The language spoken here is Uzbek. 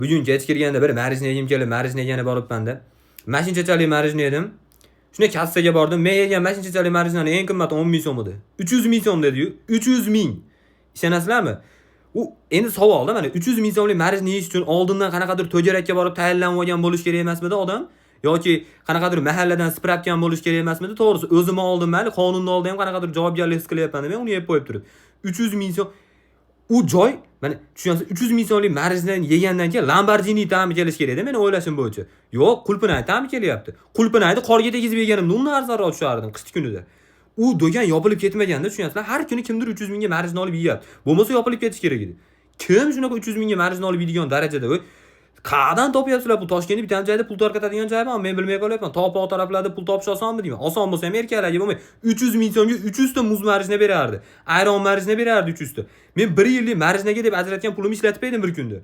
Bugun kech kirganda bir marijni yegim kelib, marijni yegani boribman-da. Mashinchachalik marijni yedim. Shunda kassaga bordim. Men yegan mashinchachalik marijning eng qimmati 10 ming so'm edi. 300 ming so'm dedi-yu. 300 ming. Ishonasizlarmi? U endi savolda mana 300 ming so'mlik marijni yeyish uchun oldindan qanaqadir to'garakka borib tayinlanib olgan bo'lish kerak emasmidi odam? Yoki qanaqadir mahalladan spravkan bo'lish kerak emasmidi? To'g'risi o'zim oldim, mayli qonunni oldida ham qanaqadir javobgarlik his qilyapman deb men uni yeb qo'yib turib. 300 ming so'm u joy mana tushunasiz 300 ming so'mlik marijdan yegandan keyin Lamborghini ta'mi kelish kerak edi men o'ylashim bo'yicha. Yo'q, qulpinay ta'mi kelyapti. Qulpinayni qorga tegizib yeganimda undan arzonroq tushardim qish kunida. U do'kon yopilib ketmaganda tushunasizlar, har kuni kimdir 300 mingga marijni olib yeyapti. Bo'lmasa yopilib ketish kerak edi. Kim shunaqa 300 mingga marijni olib yeydigan darajada o'y? Qayerdan topyapsizlar bu Toshkentda bitta joyda pul tarqatadigan joy bormi? Men bilmay qolyapman. Topoq taraflarda pul topish osonmi deyman. Oson bo'lsa ham erkalagi bo'lmay 300 ming so'mga 300 ta muz marijni berardi. Ayron marijni berardi 300 ta. Men 1 yillik marijnaga deb ajratgan pulimni ishlatib berdim bir kunda.